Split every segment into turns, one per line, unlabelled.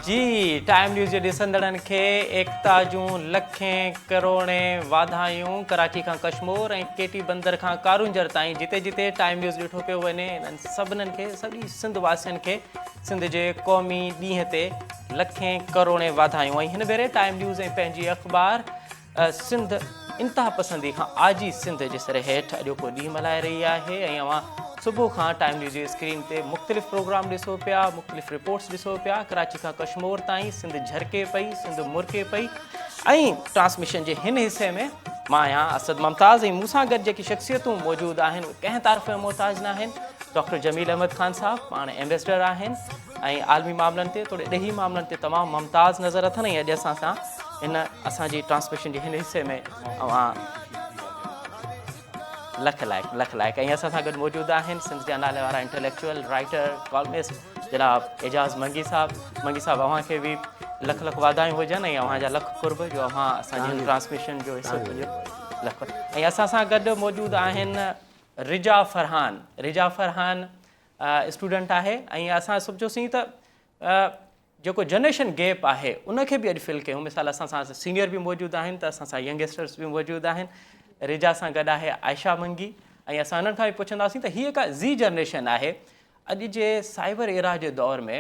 जी time news जे ॾिसंदड़नि खे एकता जूं लखें करोड़ें वाधायूं। कराची खां कश्मीर ऐं केटी बंदर खां कारूंजर ताईं जिते जिते टाइम न्यूज़ ॾिठो पियो वञे इन्हनि सभिनीनि खे सॼी सिंध वासियुनि खे सिंध जे क़ौमी ॾींहं ते लखें करोड़ें वाधायूं। ऐं हिन भेरे टाइम न्यूज़ ऐं पंहिंजी अख़बार सिंध इंतिहा पसंदी खां आजी सिंध जे सर हेठि अॼोको ॾींहुं मल्हाए रही आहे। ऐं अवां सुबुह खां टाइम न्यूज़ जी स्क्रीन ते मुख़्तलिफ़ प्रोग्राम ॾिसो पिया, मुख़्तलिफ़ रिपोर्ट्स ॾिसो पिया। कराची खां कश्मीर ताईं सिंध झरके पई, सिंध मुरके पई। ऐं ट्रांसमिशन जे हिन हिसे में मां आहियां असद मुमताज़, ऐं मूंसां गॾु जेकी शख़्सियतूं मौजूदु आहिनि उहे कंहिं तारीफ़ जो मोहताज न आहिनि। डॉक्टर जमील अहमद ख़ान साहब पाण एम्बेसडर आहिनि ऐं आलमी मामलनि ते थोरे ॾही मामलनि ते तमामु मुमताज़ नज़र अथनि। ऐं अॼु असां सां हिन असांजी ट्रांसमिशन जे हिन हिसे में अवां लख लाइक ऐं असां सां गॾु मौजूदु आहिनि सिंध जा नाले वारा इंटेलेक्चुअल राइटर कॉलमिस्ट जनाब एजाज़ मंगी साहब अव्हांखे बि लख वाधायूं हुजनि ऐं अव्हांजा लख कुर्ब जो अव्हां असांजी ट्रांसमिशन जो हिसो कजो लख। ऐं असां सां गॾु मौजूदु आहिनि रिजा फरहान स्टूडेंट आहे। ऐं असां सम्झोसीं त जेको जनरेशन गैप आहे उनखे बि अॼु फिल कयूं। मिसाल असां सां सीनियर बि मौजूदु आहिनि त असां सां यंगस्टर्स बि मौजूदु आहिनि। रिजा सां गॾु आहे आयशा मंगी। ऐं असां हिननि खां बि पुछंदासीं त हीअ का ज़ी जनरेशन आहे अॼु जे साइबर एरा जे दौर में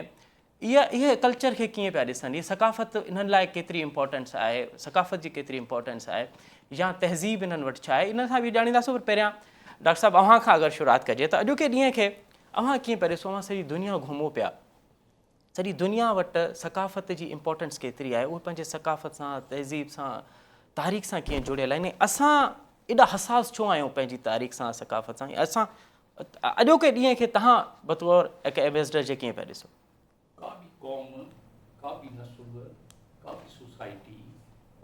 इहे कल्चर खे कीअं पिया ॾिसनि, हीअ सकाफ़त इन्हनि लाइ केतिरी इंपॉर्टेंस आहे, सकाफ़त जी केतिरी इंपॉर्टेंस आहे या तहज़ीब इन्हनि वटि छा आहे, इन सां बि ॼाणींदासीं। पर पहिरियां डॉक्टर साहिबु अव्हां खां अगरि शुरूआति कजे त अॼोके ॾींहं खे अव्हां कीअं पिया ॾिसो? अव्हां सॼी दुनिया घुमो पिया, सॼी दुनिया वटि सकाफ़त जी इंपॉर्टेंस केतिरी आहे, उहे पंहिंजे सकाफ़त सां, तहज़ीब सां, तारीख़ सां कीअं जुड़ियल आहिनि। असां एॾा हसास छो आहियूं पंहिंजी तारीख़ सां, सकाफ़त सां? असां अॼोके ॾींहं खे तव्हां बतौर हिकु एम्बेसडर जे कीअं पिया ॾिसो?
का बि क़ौम, का बि नसुल, का बि सोसाइटी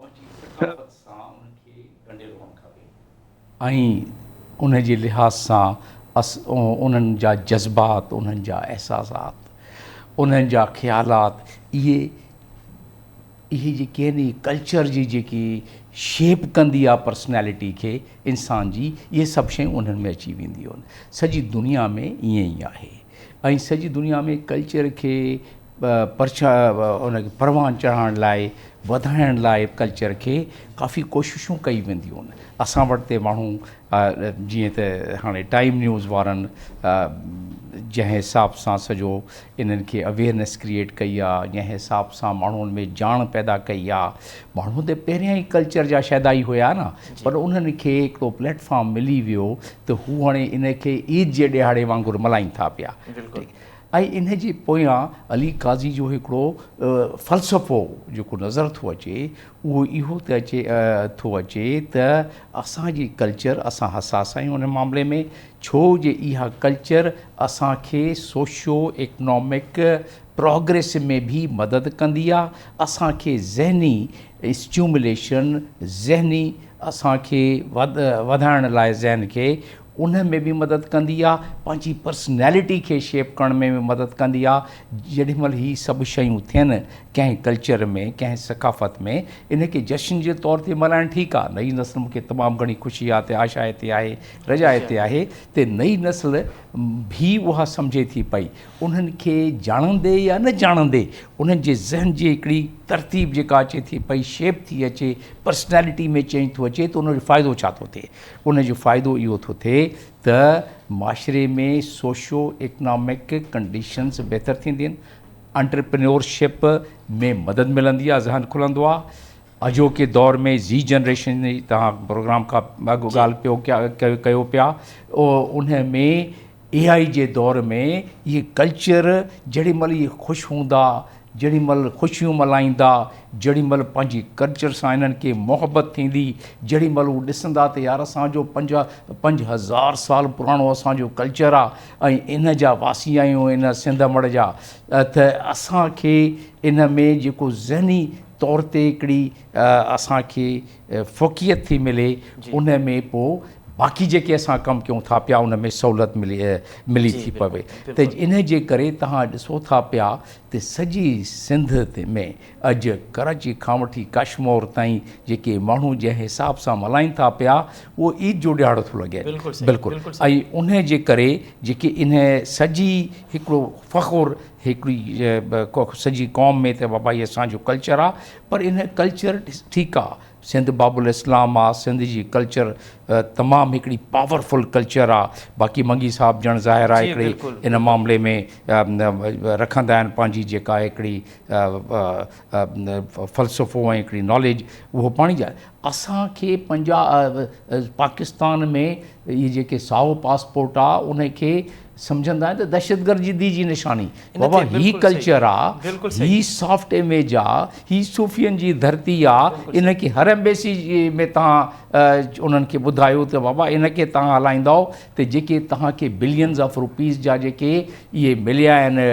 पंहिंजी सकाफ़त सां उनखे ॻंढे रहणु खपे ऐं उन जे लिहाज़ सां उन्हनि जा जज़्बात, उन्हनि जा एहसासात, उन्हनि जा ख़्यालात, इहे जेके आहिनि कल्चर जी जेकी शेप कंदी आहे पर्सनैलिटी खे इंसान जी, इहे सभु शयूं उन्हनि में अची वेंदियूं आहिनि। सॼी दुनिया में ईअं ई आहे ऐं सॼी दुनिया में कल्चर खे उनखे परवान चढ़ाइण लाइ, वधाइण लाइ कल्चर खे काफ़ी कोशिशूं कई वेंदियूं आहिनि। असां वटि ते माण्हू जीअं त हाणे टाइम न्यूज़ वारनि जंहिं हिसाब सां सॼो इन्हनि खे अवेयरनेस क्रिएट कई आहे, जंहिं हिसाब सां माण्हुनि में ॼाण पैदा कई आहे। माण्हू त पहिरियां ई कल्चर जा शैदाई हुया न, पर उन्हनि खे हिकिड़ो प्लेटफॉर्म मिली वियो त हू हाणे इनखे ईद जे ॾिहाड़े वांगुरु मल्हाइनि था पिया। ऐं इन जे पोयां अली काज़ी जो हिकिड़ो फ़लसफ़ो जेको नज़र थो अचे उहो इहो थो अचे त असांजी कल्चर, असां हसास आहियूं उन मामले में, छो जे इहा कल्चर असांखे सोशो इकनॉमिक प्रोग्रेस में भी मदद कंदी आहे, असांखे ज़हनी स्टिमुलेशन, ज़हनी असांखे वधाइण लाइ ज़हन खे उन में बि मदद कंदी आहे, पंहिंजी पर्सनैलिटी खे शेप करण में बि मदद कंदी आहे। जेॾी महिल हीअ सभु शयूं थियनि कंहिं कल्चर में, कंहिं सकाफ़त में, इनखे जश्न जे तौर ते मल्हाइणु ठीकु आहे। नई नस्ल मूंखे तमामु घणी ख़ुशी आहे त आशा हिते आहे, रजा हिते आहे त नई नस्ल भी उहा सम्झे थी पई, उन्हनि खे ॼाणंदे या न ॼाणंदे उन्हनि जे ज़हन जी हिकिड़ी तरतीब जेका अचे थी पई, शेप थी अचे, पर्सनैलिटी में चेंज थो अचे, त उनजो फ़ाइदो छा थो थिए? उनजो फ़ाइदो इहो थो थिए त माशरे में सोशो इकनॉमिक कंडीशन्स बहितर थींदियूं आहिनि, एंटरप्रेन्योरशिप में मदद मिलंदी आहे, ज़हन खुलंदो आहे। अॼोके दौर में ज़ी जनरेशन जी तव्हां प्रोग्राम खां अॻु ॻाल्हि कयो पिया, उन में AI जे दौर में इहे कल्चर जेॾी महिल इहे ख़ुशि हूंदा, जेॾी महिल ख़ुशियूं मल्हाईंदा, जेॾी महिल पंहिंजी कल्चर सां इन्हनि खे मोहबत थींदी, जेॾी महिल हू ॾिसंदा त यार असांजो 5000 साल पुराणो असांजो कल्चर आहे ऐं इन जा वासी आहियूं इन सिंध मड़ जा, त असांखे इन में जेको ज़हनी तौर ते हिकिड़ी असांखे फ़ोक़ियत थी मिले, उन में पोइ बाक़ी जेके असां कमु कयूं था पिया उन में सहूलियत मिली थी पवे। त इन जे करे तव्हां ॾिसो था पिया त सॼी सिंध में अॼु कराची खां वठी कश्मीर ताईं जेके माण्हू जंहिं हिसाब सां मल्हाइनि था पिया उहो ईद जो ॾियारो थो लॻे। बिल्कुलु। ऐं उन जे करे जेके इन सॼी हिकिड़ो फ़ख़ुरु हिकिड़ी सॼी क़ौम में त बाबा इहो असांजो कल्चर आहे, पर इन कल्चर ठीकु आहे, सिंध बाबुल इस्लाम आहे, सिंध जी कल्चर तमामु हिकिड़ी पावरफुल कल्चर आहे। बाक़ी मंगी साहब ॼण ज़ाहिर आहे हिकिड़ी इन मामले में रखंदा आहिनि पंहिंजी जेका हिकिड़ी फ़लसफ़ो ऐं हिकिड़ी नॉलेज, उहो पाणी जा असांखे पाकिस्तान में इहे जेके साओ पासपोर्ट आहे उनखे सम्झंदा आहिनि त दहशतगर्दी जी निशानी। बाबा ही कल्चर आहे, ही सॉफ्ट इमेज आहे, ही सूफ़ियनि जी धरती आहे, इनखे हर एम्बेसी में तव्हां उन्हनि खे ॿुधायो त बाबा इनखे तव्हां हलाईंदव त जेके तव्हांखे बिलियंस ऑफ रुपीज़ जा जेके इहे मिलिया आहिनि,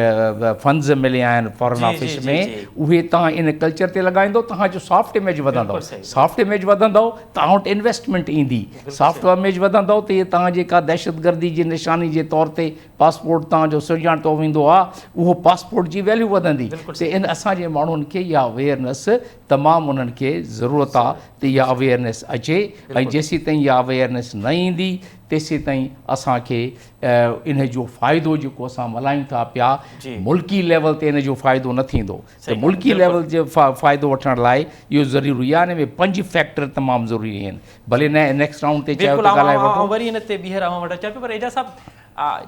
फंड्स मिलिया आहिनि फॉरेन ऑफिस में, उहे तव्हां इन कल्चर ते लॻाईंदव, तव्हांजो सॉफ्ट इमेज वधंदव। सॉफ्ट इमेज वधंदव तव्हां वटि इन्वेस्टमेंट ईंदी, सॉफ्ट इमेज वधंदव त इहे तव्हां जेका दहशतगर्दी जी निशानी जे तौर ते पासपोर्ट तव्हांजो सुञाणतो वेंदो आहे, उहो पासपोर्ट जी वैल्यू वधंदी। त इन असांजे माण्हुनि खे इहा अवेयरनेस तमामु उन्हनि खे ज़रूरत आहे त इहा अवेयरनेस अचे, ऐं जेसीं ताईं इहा अवेयरनेस न ईंदी तेसीं ताईं असांखे इन जो फ़ाइदो जेको असां मल्हायूं था पिया, मुल्की लेवल ते इन जो फ़ाइदो न थींदो। त मुल्की लेवल जो फ़ाइदो वठण लाइ इहो ज़रूरी आहे। इन में 5 फैक्टर तमामु ज़रूरी आहिनि। भले नेक्स्ट राउंड ते चयो त ॻाल्हाए वठो,
वरी इन ते ॿीहर अवां वटि अचां पियो। पर एजा साहब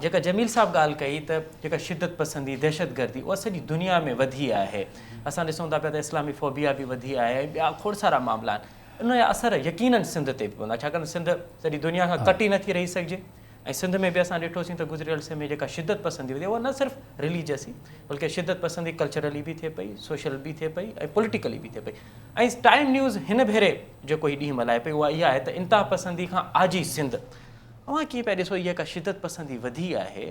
जेका जमील साहब ॻाल्हि कई त जेका शिदत पसंदी दहशतगर्दी उहा सॼी दुनिया में वधी आहे। असां ॾिसूं था पिया त इस्लामी फ़ोबिया बि वधी आहे, ॿिया खोड़ सारा मामला आहिनि। इन जा असर यकीननि सिंध ते बि पवंदा, छाकाणि सिंध सॼी दुनिया खां कटी नथी रही सघिजे। ऐं सिंध में बि असां ॾिठोसीं त गुज़िरियल समय में जेका शिदत पसंदी वधी उहा न सिर्फ़ु रिलीजियस ई, बल्कि शिदत पसंदी कल्चरली बि थिए पई, सोशल बि थिए पई ऐं पॉलिटिकली बि थिए पई। ऐं टाइम न्यूज़ हिन भेरे जेको ही ॾींहुं मल्हाए पई उहा इहा आहे त इंतिहा पसंदी खां आजी सिंध। अवां कीअं पिया ॾिसो इहा का शिदत पसंदी वधी आहे,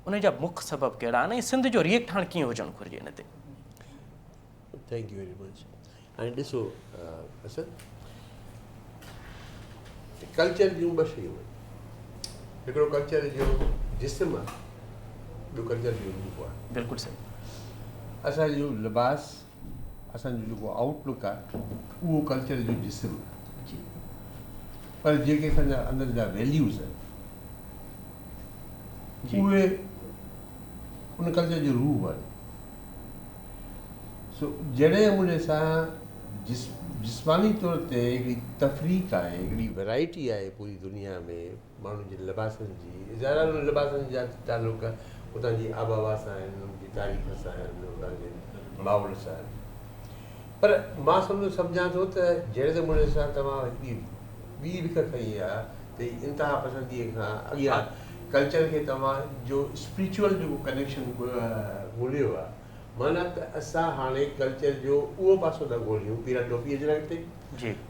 उन जा मुख्य सबब कहिड़ा आहिनि ऐं सिंध जो रिएक्ट हाणे कीअं हुजणु घुरिजे इन ते?
Thank U very much. हाणे ॾिसो असद कल्चर जूं 2 शयूं आहिनि, हिकिड़ो कल्चर जो जिस्म आहे, ॿियो कल्चर जो रूप आहे।
बिल्कुलु सही।
असांजो लिबास, असांजो जेको आउटलुक आहे, उहो कल्चर जो जिस्म आहे। पर जेके असांजा अंदरि जा वैल्यूज़ आहिनि उहे उन कल्चर जो रूह आहिनि। सो जहिड़े नमूने सां जिस्मानी तौर ते हिकिड़ी तफ़रीक़ आहे, हिकिड़ी वैराइटी आहे पूरी दुनिया में माण्हुनि जे लिबासनि जी, ज़ाहिर उन लिबासनि जा तालुक उतां जी आबहवा सां आहिनि, उन्हनि जी तारीख़ सां आहिनि, उतां जे माहौल सां आहिनि। पर मां सम्झां थो त जहिड़े नमूने सां तव्हां हिकिड़ी ॿी विख खई आहे त इंतिहा पसंदीअ खां अॻियां कल्चर खे तव्हां जो स्पिरिचुअल जेको कनेक्शन ॻोल्हियो आहे, माना त असां हाणे कल्चर जो उहो पासो था ॻोल्हियूं पीरा टोपीअ जे अॻिते।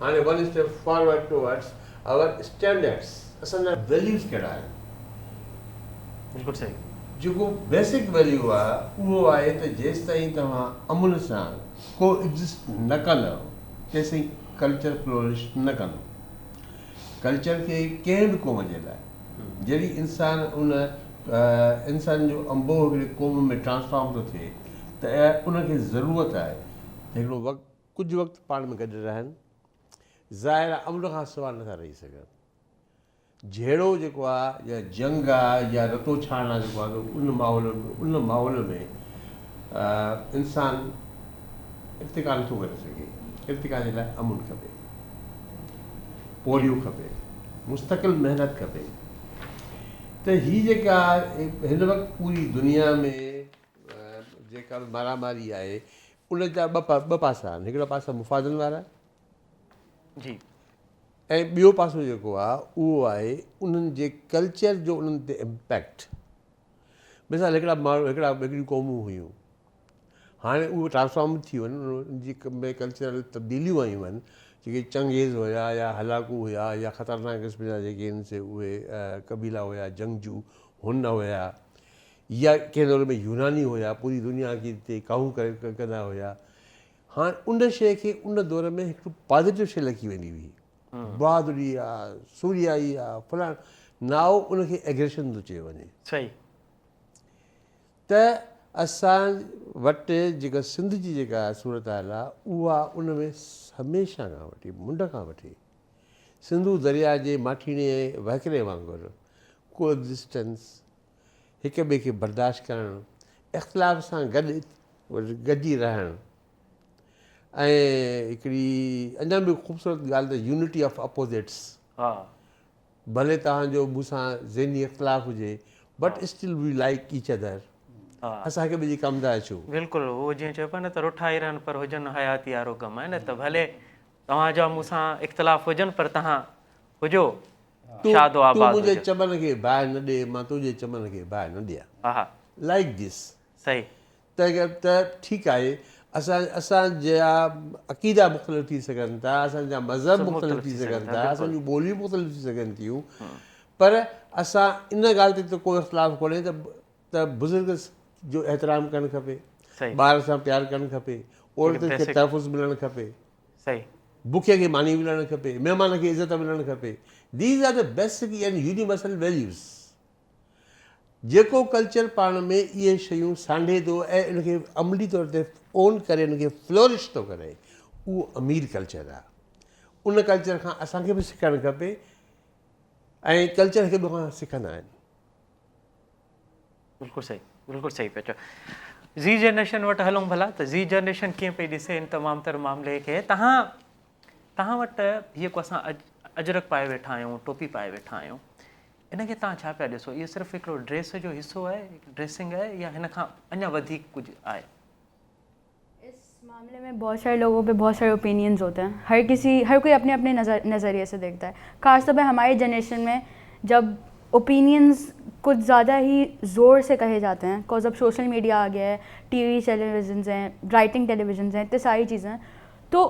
हाणे 1 step forward towards our standards, असांजा वैल्यूज़ कहिड़ा आहिनि।
बिल्कुलु सही।
जेको बेसिक वैल्यू आहे उहो आहे त जेसि ताईं तव्हां अमुन सां को एग्ज़िस्ट न कंदव तेसिताईं कल्चर फ्लोरिश न कंदो। कल्चर खे कंहिं बि क़ौम जे लाइ जॾहिं इंसान जो अंबो हिकिड़े क़ौम में ट्रांसफॉर्म थो थिए त उनखे ज़रूरत आहे हिकिड़ो वक़्तु, कुझु वक़्तु पाण में गॾु रहनि। ज़ाहिर आहे अमुन खां सवाइ नथा रही सघनि। जहिड़ो जेको आहे या जंग आहे या रतो छाण आहे जेको आहे उन माहौल में इंसानु इर्तिका नथो करे सघे। इर्तिका जे लाइ अमुन खपे, पोरियो खपे, मुस्तक़िल महिनत खपे। त हीअ जेका हिन वक़्तु पूरी दुनिया में जेका मारामारी आहे उन जा ॿ पासा आहिनि। हिकिड़ा पासा मुफ़ादनि वारा
जी,
ऐं ॿियो पासो जेको आहे उहो आहे उन्हनि जे कल्चर जो उन्हनि ते इम्पैक्ट। मिसाल हिकिड़ियूं क़ौमूं हुयूं, हाणे उहे ट्रांसफॉर्म थी वञनि, उन्हनि जी में कल्चरल तब्दीलियूं आयूं आहिनि, जेके चंगेज़ हुया या हलाकू हुया या ख़तरनाक क़िस्म जा जेके आहिनि से उहे क़बीला हुया, जंगजू हुन हुया, या कंहिं दौर में यूनानी हुया, पूरी दुनिया खे हिते काहू कंदा हुया। हाणे उन शइ खे उन दौर में हिकिड़ो पॉज़िटिव शइ लिखी वेंदी हुई, बहादुरी आहे, सूरियाई आहे, फलाण नाओ उनखे एग्रेशन थो चयो वञे।
सही।
त असां वटि जेका सिंध जी जेका सूरत हाल आहे उहा उन में हमेशह खां वठी मुंड खां वठी सिंधू दरिया जे माठीने वहकिरे वांगुरु को एग्ज़िस्टेंस, हिक ॿिए खे बर्दाश्त करणु, इख़्तिलाफ़ सां गॾिजी रहणु ऐं हिकिड़ी अञा बि ख़ूबसूरत ॻाल्हि त यूनिटी ऑफ अपोज़िट्स.
हा
भले तव्हांजो मूंसां ज़हनी इख़्तिलाफ़ हुजे but still we like each other.
हा
असांखे ॿिए कमु था अचूं.
बिल्कुलु उहो जीअं चइबो आहे न त रुठाई रहनि पर हुजनि हयाती वारो कमु आहे न. त भले तव्हांजा मूंसां इख़्तिलाफ़ हुजनि पर तव्हां हुजो शादो
तूं
आबाद
मुंहिंजे
हुजो.
चमन खे बाहि न ॾे, मां तुंहिंजे चमन खे बाहि न ॾियां.
हा हा
लाइक दिस.
सही.
त ठीकु आहे. असांजा अक़ीदा मुख़्तलिफ़ थी सघनि था, असांजा मज़हब मुख़्तलिफ़ थी सघनि था, असांजूं ॿोलियूं मुख़्तलिफ़ थी सघनि थियूं, पर असां इन ॻाल्हि ते त को इख़्तिलाफ़ कोन्हे त बुज़ुर्ग जो एतिराम करणु खपे, ॿार सां प्यारु करणु खपे, औरतुनि खे तहफ़ुज़ मिलणु खपे,
सही,
बुखे खे मानी मिलणु खपे, महिमान खे इज़त मिलणु खपे. These are the basic and universal values. जेको कल्चर पाण में इहे शयूं सांढे थो ऐं इनखे अमली तौर ते ओन करे इनखे फ्लोरिश थो करे, उहो अमीर कल्चर आहे. उन कल्चर खां असांखे बि सिखणु खपे ऐं कल्चर खे बि खां सिखंदा आहिनि.
बिल्कुलु सही, बिल्कुलु सही पिया चओ. ज़ी जनरेशन वटि हलूं भला. त ज़ी जनरेशन कीअं पई ॾिसे इन तमामु तर मामले खे. तव्हां वटि हीअ को असां अजरक पाए वेठा आहियूं, टोपी पाए वेठा आहियूं, इनखे तव्हां छा पिया ॾिसो? इहो सिर्फ़ु हिकिड़ो ड्रेस जो हिसो आहे, ड्रेसिंग आहे, या हिन खां अञा वधीक कुझु आहे?
इस मामले में बहुत सारे लोगों पे बहुत सारे ओपिनियंस होते हैं. हर कोई अपने अपने नज़रिए से देखता है. खासतौर पर हमारी जनरेशन में जब ओपिनियंस कुछ ज़्यादा ही ज़ोर से कहे जाते हैं, बिकॉज अब सोशल मीडिया आ गया है, टीवी टेलीविज़न हैं, राइटिंग टेलीविज़न हैं, इतने सारी चीज़ें हैं, तो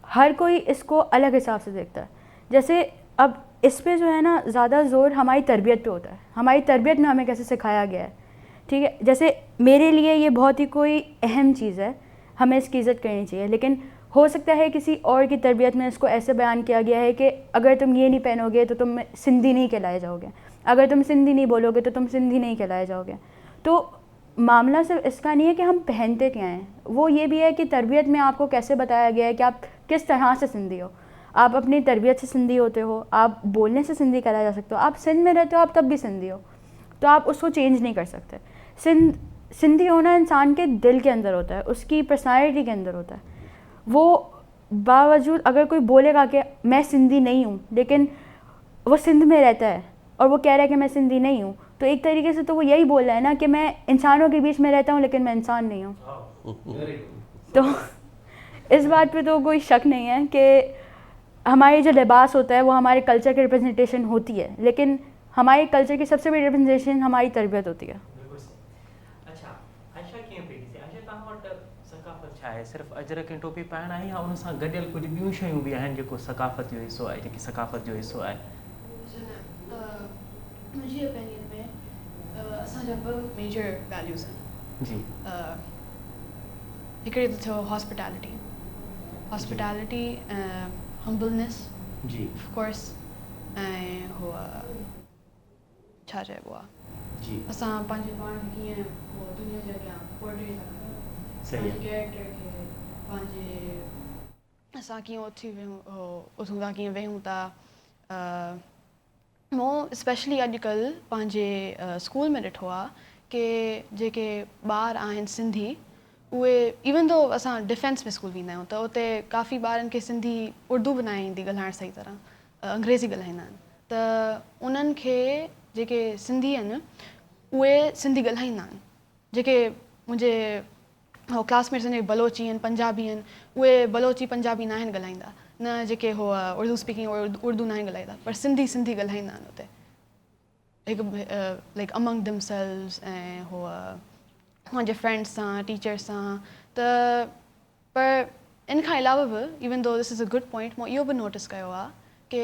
हर कोई इसको अलग हिसाब से देखता है. जैसे अब इस पे जो है ना ज़्यादा ज़ोर हमारी तरबियत पे होता है. हमारी तरबियत में हमें कैसे सिखाया गया है, ठीक है. जैसे मेरे लिए ये बहुत ही कोई अहम चीज़ है, हमें इसकी इज़्ज़त करनी चाहिए, लेकिन हो सकता है किसी और की तरबियत में इसको ऐसे बयान किया गया है कि अगर तुम ये नहीं पहनोगे तो तुम सिंधी नहीं कहलाए जाओगे, अगर तुम सिंधी नहीं बोलोगे तो तुम सिंधी नहीं कहलाए जाओगे. तो मामला सिर्फ इसका नहीं है कि हम पहनते क्या हैं, वो ये भी है कि तरबियत में आपको कैसे बताया गया है कि आप किस तरह से सिंधी हो. आप अपनी तरबियत से सिंधी होते हो, आप बोलने से सिंधी कहलाया जा सकते हो, आप सिंध में रहते हो आप तब भी सिंधी हो, तो आप उसको चेंज नहीं कर सकते. सिंधी होना इंसान के दिल के अंदर होता है, उसकी पर्सनालिटी के अंदर होता है. वो बावजूद अगर कोई बोलेगा कि मैं सिंधी नहीं हूँ, लेकिन वो सिंध में रहता है और वो कह रहा है कि मैं सिंधी नहीं हूँ, तो एक तरीके से तो वो यही बोल रहा है ना कि मैं इंसानों के बीच में रहता हूँ लेकिन मैं इंसान नहीं हूँ. तो इस बात पे तो कोई शक नहीं है कि हमारी जो लिबास होता है वो हमारे कल्चर की रिप्रेजेंटेशन होती है, लेकिन हमारे कल्चर की सबसे बड़ी रिप्रेजेंटेशन हमारी तरबियत होती है.
अच्छा, आयशा कीअं पई ॾिसे? आयशा तव्हां वटि सकाफ़त छा आहे? सिर्फ़ु अजरक ऐं टोपी पाइणु आहे या उन सां गॾियल कुझु ॿियूं शयूं बि आहिनि जेको सकाफ़त जो हिसो आहे, जेकी सकाफ़त जो हिसो आहे?
मुंहिंजी ओपिनियन में असांजा ॿ मेजर वैल्यूज़ आहिनि.
जी.
हिकिड़े त थियो हॉस्पिटैलिटी, हम्बलनेस,
जी,
ऑफ कोर्स, ऐं हू छा चइबो आहे,
जी,
असां पंहिंजे पाण खे कीअं उहो दुनिया जे अॻियां पोर्ट्रे था कयूं,
सही
पंहिंजे
आहे.
कैरेक्टर खे, पंहिंजे असां कीअं उथूं था, कीअं वेहूं था. मूं स्पेशली अॼुकल्ह पंहिंजे स्कूल में ॾिठो आहे कि जेके ॿार आहिनि सिंधी, उहे इवन दो असां डिफेंस में स्कूल वेंदा आहियूं त उते काफ़ी ॿारनि खे सिंधी उर्दू बि न ईंदी ॻाल्हाइणु सही तरह, अंग्रेज़ी ॻाल्हाईंदा आहिनि. त उन्हनि खे जेके सिंधी आहिनि उहे सिंधी ॻाल्हाईंदा आहिनि. जेके मुंहिंजे क्लासमेट्स आहिनि बलोची आहिनि, पंजाबी आहिनि, उहे बलोची पंजाबी न आहिनि ॻाल्हाईंदा, न जेके हो उर्दू स्पीकिंग उर्दू न आहिनि ॻाल्हाईंदा, पर सिंधी ॻाल्हाईंदा आहिनि उते हिकु लाइक अमंग दमसेल्व्स ऐं हो मुंहिंजे फ्रेंड्स सां, टीचर्स सां. त पर इन खां अलावा बि even though this is a good point, मूं इहो बि नोटिस कयो आहे कि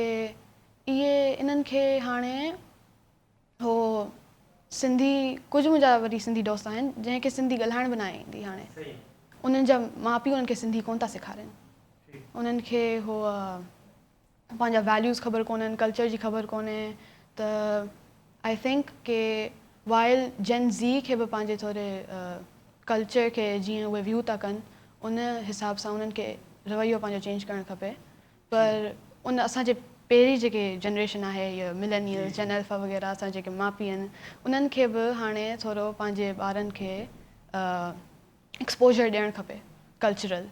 इन्हनि खे हाणे हो सिंधी, कुझु मुंहिंजा वरी सिंधी दोस्त आहिनि जंहिंखे सिंधी ॻाल्हाइण बि न ईंदी. हाणे उन्हनि जा माउ पीउ उन्हनि खे सिंधी कोन था सेखारनि, उन्हनि खे हो पंहिंजा वैल्यूज़ ख़बर कोन्हनि, कल्चर जी ख़बर कोन्हे. त आई थिंक कि वाइल जेन ज़ी खे बि पंहिंजे थोरे कल्चर खे जीअं उहे व्यू था कनि, उन हिसाब सां उन्हनि खे रवैयो पंहिंजो चेंज करणु खपे. पर उन असांजे पहिरीं जेके जनरेशन आहे, इहे मिलेनियल्स, जेन अल्फा वग़ैरह, असां जेके माउ पीउ आहिनि, उन्हनि खे बि हाणे थोरो पंहिंजे ॿारनि खे एक्सपोजर ॾियणु खपे कल्चरल,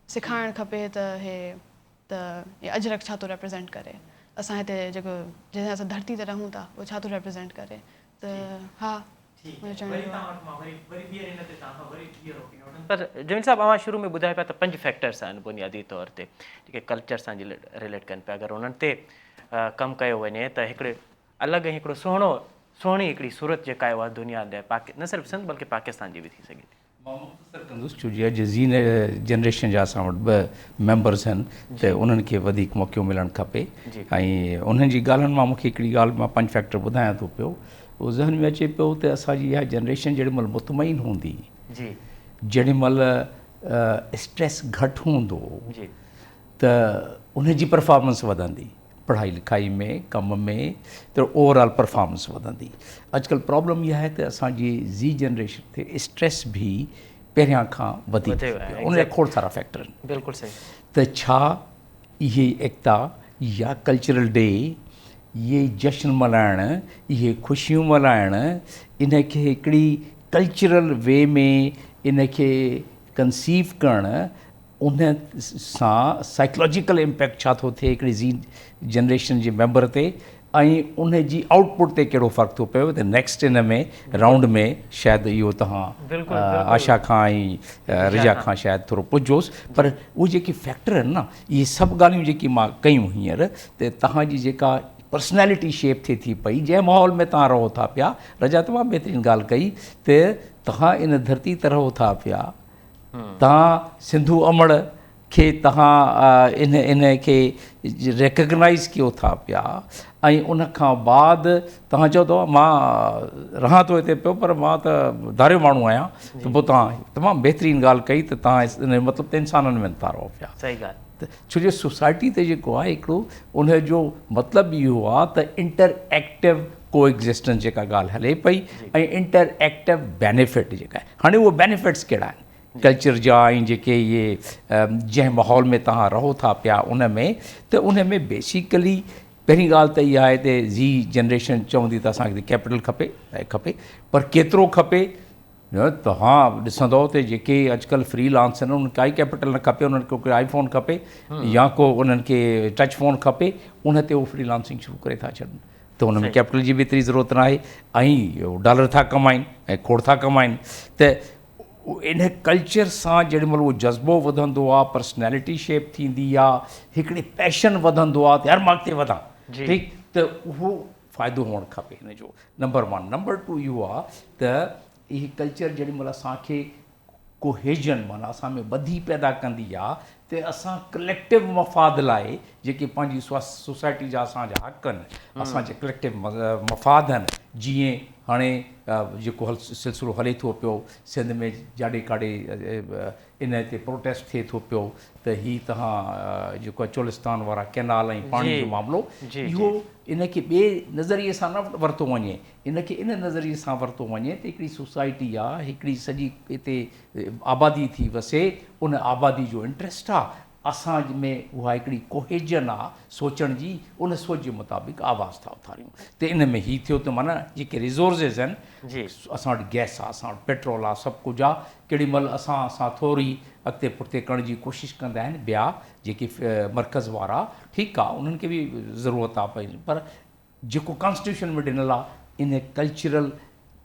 सेखारणु खपे त हे अजरक छा थो रिप्रेज़ेंट करे, असां हिते जेको जंहिं असां धरती ते रहूं था उहो छा थो रिप्रेज़ेंट करे. त हा
पर जमीन साहब अवां शुरू में ॿुधाए पिया त 5 फैक्टर्स आहिनि बुनियादी तौर ते जेके कल्चर सां रिलेट कनि पिया. अगरि उन्हनि ते कमु कयो वञे त हिकिड़े अलॻि हिकिड़ो सुहिणी हिकिड़ी सूरत जेका आहे उहा दुनिया लाइ न सिर्फ़ु सिंध बल्कि पाकिस्तान जी बि थी सघे थी.
मां मुख़्तसर कंदुसि छो जो अॼु ज़ीन जनरेशन जा असां वटि 2 मेंबर्स आहिनि त उन्हनि खे वधीक मौक़ो मिलणु खपे. ऐं उन्हनि जी ॻाल्हियुनि मां मूंखे हिकिड़ी ॻाल्हि मां 5 फैक्टर ॿुधायां थो पियो. उहो ज़हन में अचे पियो त असांजी इहा जनरेशन जेॾी महिल मुतमइन हूंदी, जेॾी महिल स्ट्रेस घटि हूंदो त उनजी परफॉर्मेंस वधंदी, पढ़ाई लिखाई में, कम में, त ओवरऑल परफॉर्मेंस वधंदी. अॼुकल्ह प्रॉब्लम इहा आहे त असांजी ज़ी जनरेशन ते स्ट्रेस बि पहिरियां खां वधीक उन जा खोड़ सारा फैक्टर आहिनि.
बिल्कुलु सही.
त छा इहे एकता या कल्चरल डे, इहे जश्न मल्हाइण, इहे ख़ुशियूं मल्हाइण, इनखे हिकिड़ी कल्चरल वे में इनखे कंसीव करणु, उन सां साइकोलॉजिकल इम्पैक्ट छा थो थिए हिकिड़ी ज़ी जनरेशन जे मेंबर ते, ऐं उन जी आउटपुट ते कहिड़ो फ़र्क़ु थो पियो. त नेक्स्ट इन में राउंड में शायदि इहो तव्हां आशा खां ऐं रिजा खां शायदि थोरो पुछोसि. पर उहे जेके फैक्टर आहिनि न, इहे सभु ॻाल्हियूं जेकी मां कयूं हींअर, त तव्हांजी जेका पर्सनैलिटी शेप थिए थी पई, जंहिं माहौल में तव्हां रहो था पिया. रजा तमामु बहितरीनु ॻाल्हि कई त तव्हां इन धरती ते रहो था पिया, तव्हां सिंधू अमड़ खे तव्हां इन खे रिकग्नाइज़ कयो था पिया, ऐं उन खां बाद तव्हां चओ था मां रहां थो हिते पियो पर मां त धारियो माण्हू आहियां. त पोइ तव्हां तमामु बहितरीनु ॻाल्हि कई त तव्हां इन मतिलबु त इंसाननि में था रहो पिया.
सही ॻाल्हि.
छो जो सोसाइटी ते जेको आहे हिकिड़ो उनजो मतिलबु इहो आहे त इंटरएक्टिव को एग्ज़िस्टेंस जेका ॻाल्हि हले पई, ऐं इंटरएक्टिव बेनिफिट जेका आहे. हाणे उहे बेनिफिट्स कहिड़ा आहिनि कल्चर जा, ऐं जेके इहे जंहिं माहौल में तव्हां रहो था पिया उन में, त उन में बेसिकली पहिरीं ॻाल्हि त इहा आहे त ज़ी जनरेशन चवंदी त असांखे कैपिटल खपे, पर केतिरो खपे. तव्हां ॾिसंदव त जेके अॼुकल्ह फ्रीलांस आहिनि उन्हनि काई कैपिटल न खपे, उन्हनि खे कोई आईफोन खपे या को उन्हनि खे टच फ़ोन खपे, उन ते उहो फ्रीलांसिंग शुरू करे था छॾनि. त उन में कैपिटल जी बि एतिरी ज़रूरत न आहे, ऐं डॉलर था कमाइनि ऐं खोड़ था कमाइनि. त इन कल्चर सां जेॾी महिल उहो जज़्बो वधंदो आहे, पर्सनैलिटी शेप थींदी आहे, हिकिड़ी पैशन वधंदो आहे त यार मां अॻिते वधां, ठीकु, त उहो फ़ाइदो हुअणु खपे हिन जो. नंबर 1. नंबर 2 इहो आहे त इहे कल्चर जेॾी महिल असांखे कोहेजन माना असां में ॿधी पैदा कंदी आहे, त असां कलेक्टिव मफ़ाद लाइ जेके पंहिंजी सोसाइटी जा असांजा हक़ आहिनि, असांजे कलेक्टिव मफ़ाद आहिनि, जीअं हाणे जेको सिलसिलो हले थो पियो सिंध में, जाॾे काॾे इन ते प्रोटेस्ट थिए थो पियो त हीअ तव्हां जेको आहे चोलिस्तान वारा कैनाल ऐं पाणी जो मामिलो, इहो इनखे ॿिए नज़रिए सां न वरितो वञे, इनखे इन नज़रिए सां वरितो वञे त हिकिड़ी सोसाइटी आहे, हिकिड़ी सॼी हिते आबादी थी वसे, उन आबादी जो इंट्रस्ट आहे, असां में उहा हिकिड़ी कोहेजन आहे सोचण जी, उन सोच जे मुताबिक़ आवाज़ था उथारियूं. त इन में हीअ थियो त माना जेके रिसोर्सिस आहिनि, असां वटि गैस आहे, असां वटि पेट्रोल आहे, सभु कुझु आहे, केॾी महिल असां थोरी अॻिते पुठिते करण जी कोशिशि कंदा आहिनि ॿिया जेके मर्कज़ वारा, ठीकु आहे, उन्हनि खे बि ज़रूरत आहे पई, पर जेको कॉन्स्टिट्यूशन में ॾिनल आहे इन कल्चरल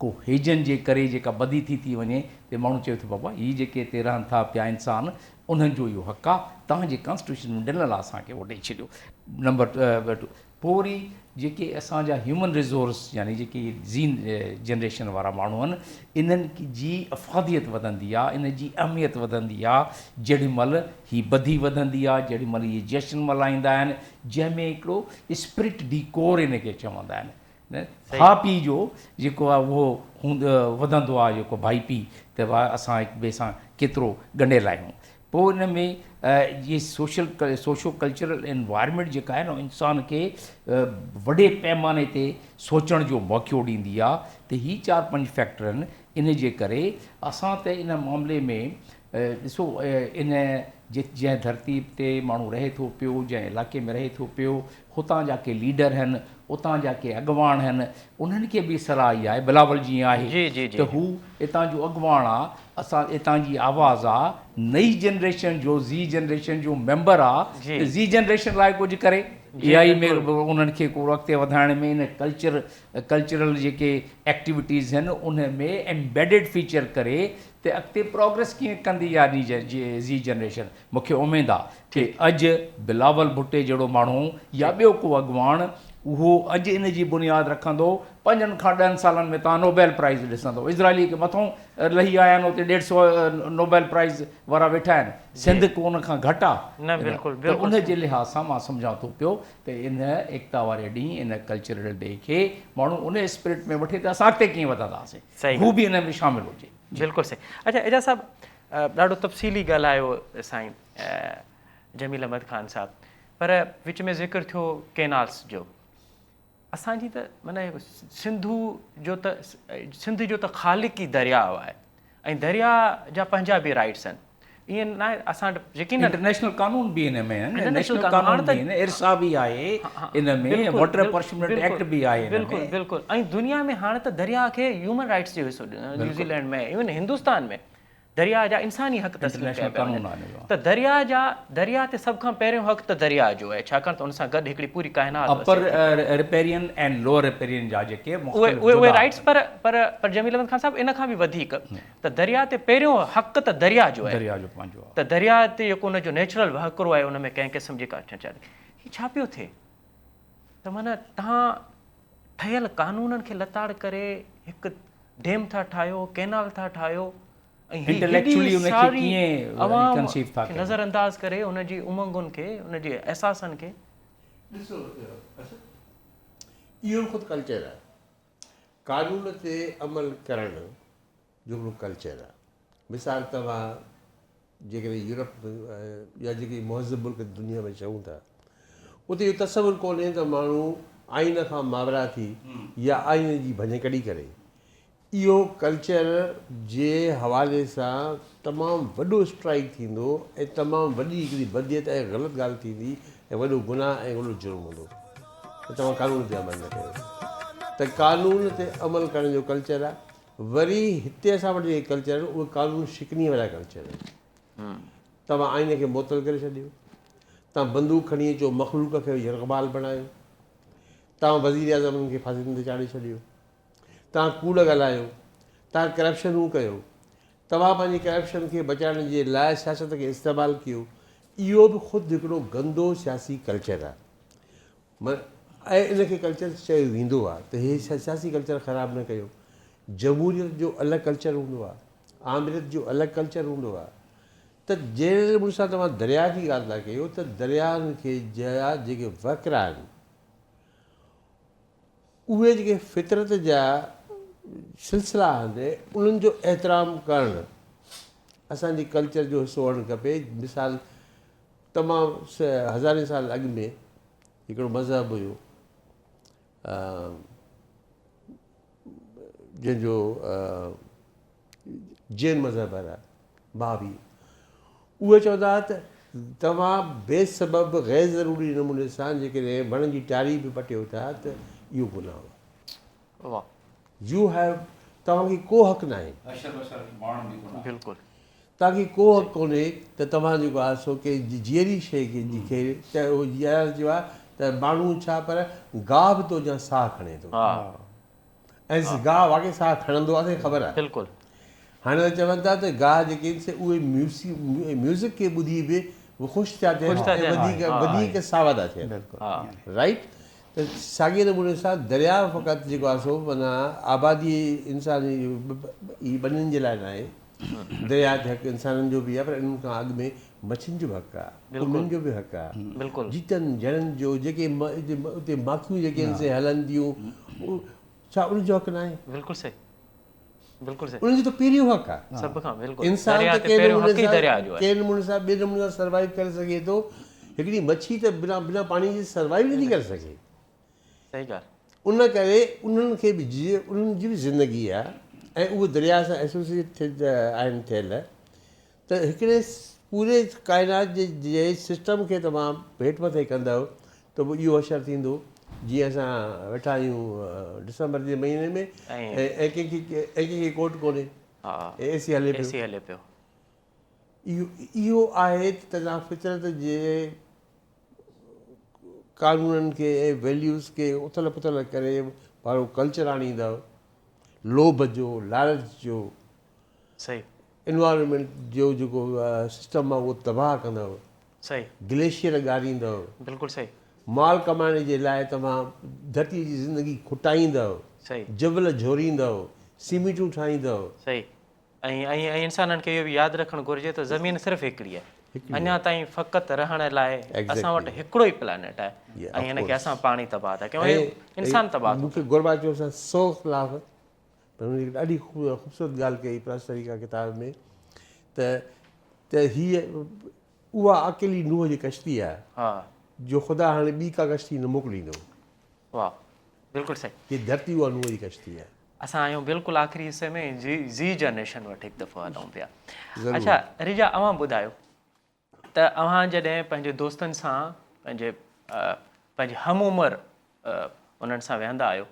कोहेजन जे करे जेका ॿधी थी वञे, त माण्हू चए थो बाबा हीअ जेके हिते रहनि था पिया इंसान, उन्हनि जो इहो हक़ु आहे, तव्हांजे कॉन्स्टिट्यूशन में ॾिनल आहे, असांखे उहो ॾेई छॾियो. नंबर 2. पोइ वरी जेके असांजा ह्यूमन रिसोर्स यानी जेके ज़ीन जनरेशन वारा माण्हू आहिनि, इन्हनि जी अफ़ादियत वधंदी आहे, इन जी अहमियत वधंदी आहे, जेॾी महिल हीअ ॿधी वधंदी आहे, जेॾी महिल इहे जश्न मल्हाईंदा आहिनि, जंहिंमें हिकिड़ो स्पिरिट डिकोर इनखे चवंदा आहिनि. भाउ पीउ जो जेको आहे उहो वधंदो आहे, जेको भाई पीउ, त असां हिक ॿिए सां केतिरो ॻंढियल आहियूं. पोइ इन में ये सोशो कल्चरल एनवायरनमेंट जेका आहे न, इंसान खे वॾे पैमाने ते सोचण जो मौक़ो ॾींदी आहे. त ही 4-5 फैक्टर आहिनि, इन जे करे असां त इन मामले में ॾिसो इन जंहिं धरती ते माण्हू रहे थो पियो, जंहिं इलाइक़े में रहे थो पियो, हुतां जा के लीडर आहिनि, उतां जा के अॻुवाण आहिनि, उन्हनि खे बि सलाह इहा आहे, बिलावल जीअं आहे त हू हितां जो अॻुवाण आहे, असां हितां जी आवाज़ आहे, नई जनरेशन जो जनरेशन जो मेंबर आहे, ज़ी जनरेशन लाइ कुझु करे, इहा ई में उन्हनि खे को अॻिते वधाइण में इन कल्चरल जेके एक्टिविटीज़ आहिनि उन में एम्बेडिड फीचर करे त अॻिते प्रोग्रेस कीअं कंदी आहे ज़ी जनरेशन। मूंखे उमेदु आहे कि अॼु बिलावल भुट्टे जहिड़ो माण्हू या ॿियो को अॻुवाण उहो अॼु इन जी बुनियादु रखंदो, 5 खां 10 सालनि में तव्हां नोबेल प्राइज़ ॾिसंदो। इज़राइली खे मथां लही आया आहिनि, उते 150 नोबेल प्राइज़ वारा वेठा आहिनि, सिंध को उन खां घटि आहे। त उन जे लिहाज़ सां मां सम्झां थो पियो त इन एकता वारे ॾींहुं, इन कल्चरल डे खे माण्हू उन स्पिरिट में वठे त असां अॻिते कीअं वधंदासीं, हू बि इन में शामिलु हुजे।
बिल्कुलु सही। अच्छा एजाज़ साहिबु ॾाढो तफ़सीली ॻाल्हायो साईं जमील अहमद ख़ान साहिबु, पर विच में ज़िक्र थियो केनाल्स जो। असांजी त माना सिंध जो त ख़ालिक ई दरियाउ आहे ऐं दरिया जा पंहिंजा बि राइट्स आहिनि। ईअं न आहे असां यकीन
इंटरनेशनल कानून बि इन में आहिनि, नेशनल कानून बि आहिनि, इरसा बि आहे इन में, वाटर अपॉर्चुनिटी एक्ट बि आहे।
बिल्कुलु बिल्कुलु। ऐं दुनिया में हाणे त दरिया खे ह्यूमन राइट्स जो हिसो न्यूज़ीलैंड में, इवन हिंदुस्तान में दरिया जा इंसानी हक़ तस्लीम कया पिया वञनि। त दरिया ते सभ खां पहिरियों हक़ त दरिया जो आहे, छाकाणि त उन सां गॾु हिकिड़ी पूरी काइनात
अपर रिपेरियन ऐं लोअर रिपेरियन जा जेके
उहे राइट्स, पर जमील अहमद ख़ान साहिबु इन खां बि वधीक त दरिया ते पहिरियों हक़ त दरिया जो आहे,
दरिया जो पंहिंजो आहे।
त दरिया ते जेको उनजो नेचुरल वहकिरो आहे उन में कंहिं क़िस्म जी का छेड़छाड़। हीअ छा पियो थिए त माना तव्हां ठहियल कानूननि खे लताड़ करे हिकु डेम था ठाहियो, केनाल था ठाहियो,
इंटेलेक्चुअली उनखे कीअं कंसीव था कयो,
नज़र अंदाज़ करे उनजी उमंगुनि खे, उनजे एहसासनि खे।
ॾिसो इहो ख़ुदि कल्चर आहे, कानून ते अमल करण जो हिकिड़ो कल्चर आहे। मिसाल तव्हां जेकॾहिं यूरोप या जेके मुहज़ब मुल्क दुनिया में चऊं था, उते इहो तसवुरु कोन्हे त माण्हू आइन खां मावरा थी या आइन जी भञ कढी करे। इहो कल्चर जे हवाले सां तमामु वॾो स्ट्राइक थींदो ऐं तमामु वॾी हिकिड़ी बदियत ऐं ग़लति ॻाल्हि थींदी ऐं वॾो गुनाह ऐं वॾो जुर्म हूंदो त तव्हां कानून ते अमल न कयो। त कानून ते अमल करण जो कल्चर आहे। वरी हिते असां वटि जेके कल्चर आहिनि उहे कानून शिकनी वारा कल्चर आहिनि। तव्हां आइन खे मुअतल करे छॾियो, तव्हां बंदूक खणी अचो, मखलूक खे यरग़बाल बणायो, तव्हां वज़ीर आज़म खे फांसी ते चाढ़े छॾियो, तव्हां कूड़ ॻाल्हायो, तव्हां करप्शनूं कयो, तव्हां पंहिंजी करप्शन खे बचाइण जे लाइ सियासत खे इस्तेमालु कयो। इहो बि ख़ुदि हिकिड़ो गंदो सियासी कल्चर आहे ऐं इनखे कल्चर चयो वेंदो आहे त इहे सियासी कल्चर ख़राबु न कयो। जमहूरियत जो अलॻि कल्चर हूंदो आहे, आमिरियत जो अलॻि कल्चर हूंदो आहे। त जहिड़े नमूने सां तव्हां दरिया जी ॻाल्हि था कयो त दरियानि खे जा जेके वकरा आहिनि उहे जेके फितरत जा सिलसिला आहिनि उन्हनि जो एतिराम करणु असांजे कल्चर जो हिसो हुअणु खपे। मिसाल तमामु हज़ारे साल अॻु में हिकिड़ो मज़हब हुयो जंहिंजो जैन मज़हब वारा भाभी, उहे चवंदा हुआ त तव्हां बेसबबु गैर ज़रूरी नमूने सां जेकॾहिं वण जी टारी बि पटियो था त इहो गुनाह आहे। यू हैव, तव्हांखे को हक़ु न आहे,
बिल्कुलु
तव्हांखे को हक़ु कोन्हे त तव्हां जेको आहे सो के जहिड़ी शइ खे त उहो चयो आहे त माण्हू छा पर गाह बि थो या साहु खणे थो ऐं गाह वाक़ई साहु खणंदो आहे, ख़बर आहे।
बिल्कुलु
हाणे त चवनि था त गाह जेके आहिनि उहे म्यूज़िक खे ॿुधी बि ख़ुशि था थियनि, वधीक सावा था थियनि, राइट। त साॻिए नमूने सां दरिया फ़क़ति जेको आहे सो माना आबादी इंसानी ई ॿनियुनि जे लाइ न आहे, दरिया ते हक़ु इंसाननि जो बि आहे, पर इन्हनि खां अॻु में मच्छियुनि जो हक़ु आहे, उन्हनि जो बि हक़ु आहे, जीतनि जड़नि जो जेके उते माखियूं जेके आहिनि से हलनि थियूं, छा उनजो हक़ु न आहे?
बिल्कुलु सही, बिल्कुलु सही।
उनजो त पहिरियों हक़ु आहे।
सभ खां बिल्कुलु
इंसान त कंहिं नमूने सां ॿिए नमूने सां सर्वाइव करे सघे थो। हिकिड़ी मच्छी त बिना पाणी जे सर्वाइव नथी करे सघे।
सही ॻाल्हि।
उन करे उन्हनि खे बि उन्हनि जी बि ज़िंदगी आहे ऐं उहे दरिया सां एसोसिएट आहिनि थियल, त हिकिड़े पूरे काइनात जे सिस्टम खे तमामु हेठि मथे कंदव त पोइ इहो असरु थींदो। जीअं असां वेठा आहियूं दिसंबर जे महीने में ऐं कंहिंखे कोट कोन्हे,
हा
AC हले पियो।
AC हले पियो।
इहो आहे त तव्हां फितरत जे कानूननि खे ऐं वैल्यूज़ खे उथल पुथल करे वारो कल्चर आणींदव, लोभ जो, लालच जो,
सही
इन्वायरमेंट जो जेको सिस्टम आहे उहो तबाह कंदव,
सही
ग्लेशियर ॻारींदव,
बिल्कुलु सही
माल कमाइण जे लाइ तव्हां धरती जी ज़िंदगी खुटाईंदव,
सही
जबल झोरींदव, सीमेंटूं ठाहींदव।
सही ऐं इंसाननि खे इहो बि यादि रखणु घुरिजे त ज़मीन सिर्फ़ु हिकिड़ी आहे, अञा ताईं फ़क़ति रहण लाइ असां वटि हिकिड़ो ई प्लेनेट आहे ऐं हिन खे असां पाणी तबाह था कयूं, इंसान तबाह।
मूंखे गोरबाचोव सां 100 ख़िलाफ़ पर हुन ॾाढी ख़ूबसूरत ॻाल्हि कई प्रास्तरिका किताब में त हीअ उहा अकेली नूह जी कश्ती आहे
हा
जो ख़ुदा हाणे ॿी का कश्ती न मोकिलींदो।
वाह बिल्कुलु सही।
कि धरती उहा नूह जी कश्ती आहे।
असां आहियूं बिल्कुलु आख़िरी हिसे में ज़ी जनरेशन वटि हिकु दफ़ो हलूं पिया। अच्छा रिजा, अव्हां ॿुधायो त अव्हां जॾहिं पंहिंजे दोस्तनि सां पंहिंजे हम उमिरि उन्हनि सां वेहंदा आहियो,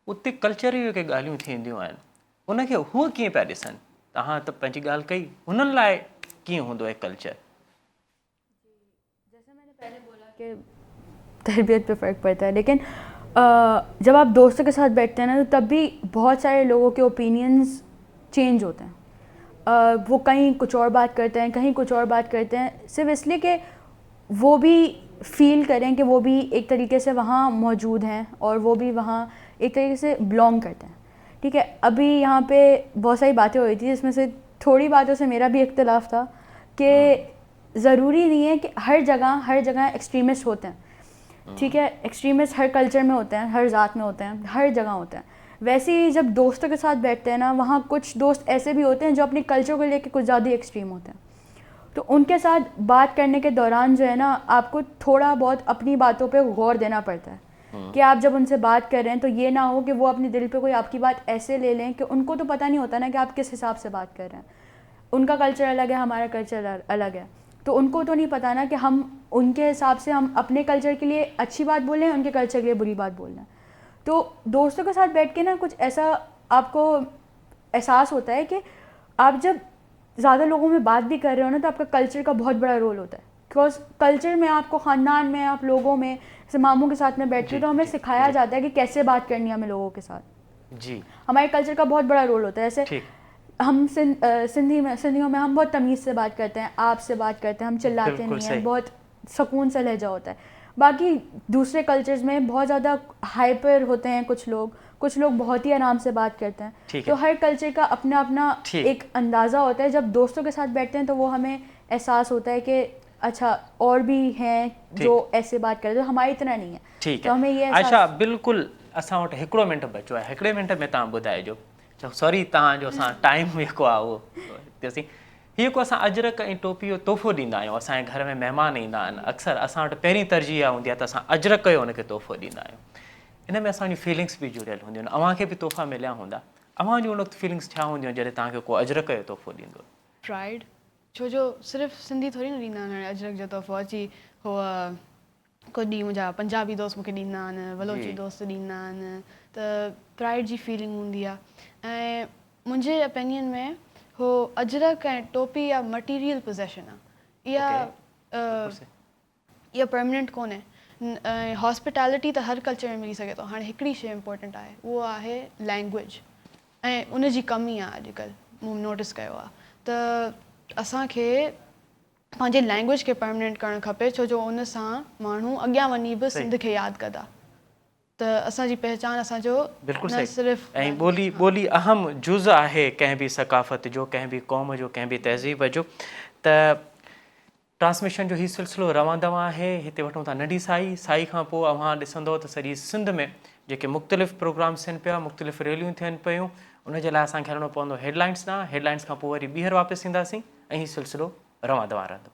उते कल्चर जी जेके ॻाल्हियूं थींदियूं आहिनि उनखे हूअ कीअं पिया ॾिसनि? तव्हां त पंहिंजी ॻाल्हि कई, हुननि लाइ कीअं हूंदो आहे कल्चर?
जैसे मैंने पहले बोला कि तरबियत पे फ़र्क पड़ता है, लेकिन जब आप दोस्तों के साथ बैठते हैं ना तो तब भी बहुत सारे लोगों के ओपिनियंस चेंज होते हैं। वो कहीं कुछ और बात करते हैं, कहीं कुछ और बात करते हैं, सिर्फ इसलिए कि वो भी फील करें कि वो भी एक तरीके से वहाँ मौजूद हैं और वो भी वहाँ एक तरीके से बिलोंग करते हैं। ठीक है, अभी यहाँ पे बहुत सारी बातें हो रही थी जिसमें से थोड़ी बातों से मेरा भी इख्तिलाफ था कि ज़रूरी नहीं है कि हर जगह एक्सट्रीमिस्ट होते हैं। ठीक है, एक्सट्रीमिस्ट हर कल्चर में होते हैं, हर ज़ात में होते हैं, हर जगह होते हैं। वैसे ही जब दोस्तों के साथ बैठते हैं ना, वहाँ कुछ दोस्त ऐसे भी होते हैं जो अपने कल्चर को लेकर कुछ ज़्यादा एक्सट्रीम होते हैं। तो उनके साथ बात करने के दौरान जो है ना, आपको थोड़ा बहुत अपनी बातों पे गौर देना पड़ता है कि आप जब उनसे बात कर रहे हैं तो ये ना हो कि वो अपने दिल पे कोई आपकी बात ऐसे ले लें कि उनको तो पता नहीं होता ना कि आप किस हिसाब से बात कर रहे हैं। उनका कल्चर अलग है, हमारा कल्चर अलग है, तो उनको तो नहीं पता ना कि हम उनके हिसाब से हम अपने कल्चर के लिए अच्छी बात बोल रहे हैं, उनके कल्चर के लिए बुरी बात बोल रहे हैं। तो दोस्तों के साथ बैठ के ना कुछ ऐसा आपको एहसास होता है कि आप जब ज़्यादा लोगों में बात भी कर रहे हो ना तो आपका कल्चर का बहुत बड़ा रोल होता है। बिकॉज कल्चर में आपको ख़ानदान में, आप लोगों में, जैसे मामू के साथ में बैठते हो तो हमें सिखाया जाता है कि कैसे बात करनी है हमें लोगों के साथ।
जी,
हमारे कल्चर का बहुत बड़ा रोल होता है। जैसे हम सिंधियों में हम बहुत तमीज़ से बात करते हैं, आप से बात करते हैं, हम चिल्लाते नहीं हैं, बहुत सुकून से लहजा होता है। बाकी दूसरे कल्चर्स में बहुत ज़्यादा हाइपर होते हैं कुछ लोग बहुत ही आराम से बात करते हैं। तो हर कल्चर का अपना अपना एक अंदाज़ा होता है। जब दोस्तों के साथ बैठते हैं तो वो हमें एहसास होता है कि अच्छा और भी हैं जो ऐसे बात करते हैं, तो हमारी तरह नहीं है।
ठीक
तो हमें ये
अच्छा, बिल्कुलु असां वटि हिकिड़ो मिंट बचो आहे, हिकिड़े मिंट में तव्हां ॿुधाइजो। सॉरी, तव्हांजो असां टाइम जेको आहे उहो ॾिसी, हीअ को असां अजरक ऐं टोपी जो तोहफ़ो ॾींदा आहियूं। असांजे घर में महिमान ईंदा आहिनि, अक्सर असां वटि पहिरीं तरजीह हूंदी आहे त असां अजरक जो हुनखे तोहफ़ो ॾींदा आहियूं। इन में असांजी फीलिंग्स बि जुड़ियल हूंदियूं आहिनि। अव्हांखे बि तोहफ़ा मिलिया हूंदा, अव्हां जूं उन वक़्तु फीलिंग्स छा हूंदियूं जॾहिं तव्हांखे को अजरक जो तोहफ़ो ॾींदो?
प्राइड, छो जो सिर्फ़ु सिंधी थोरी न ॾींदा आहिनि अजरक जो तोहफ़ो। अची हो को ॾींहुं मुंहिंजा पंजाबी दोस्त मूंखे ॾींदा आहिनि, बलोची दोस्त ॾींदा आहिनि, त प्राइड जी फीलिंग हूंदी आहे। ऐं मुंहिंजे ओपिनियन में हो अजरक ऐं टोपी या मटीरियल पोज़ेशन आहे, इहा परमानेंट कोन्हे। ऐं हॉस्पिटैलिटी त हर कल्चर में मिली सघे थो। हाणे हिकिड़ी शइ इम्पोर्टेंट आहे, उहो आहे लैंग्वेज, ऐं उनजी कमी आहे अॼुकल्ह मूं नोटिस कयो आहे। त असांखे पंहिंजे लैंग्वेज खे परमानेंट करणु खपे, छो जो उन सां माण्हू अॻियां वञी बि सिंध खे यादि कंदा। त असांजी पहचान असांजो
बिल्कुलु
न
सही।
सिर्फ़ु
ऐं ॿोली अहम जुज़ आहे कंहिं बि सकाफ़त जो, कंहिं बि क़ौम जो, कंहिं बि तहज़ीब जो। त ट्रांसमिशन जो हीउ सिलसिलो रवंदो आहे। हिते वठूं था नंढी साई खां पोइ अव्हां ॾिसंदो त सॼी सिंध में जेके मुख़्तलिफ़ प्रोग्राम्स थियनि पिया, मुख़्तलिफ़ रैलियूं थियनि पियूं, उनजे लाइ असांखे हलणो पवंदो हेडलाइंस खां पोइ वरी ॿीहर वापसि ईंदासीं ऐं हीउ सिलसिलो रवंदो रहंदो।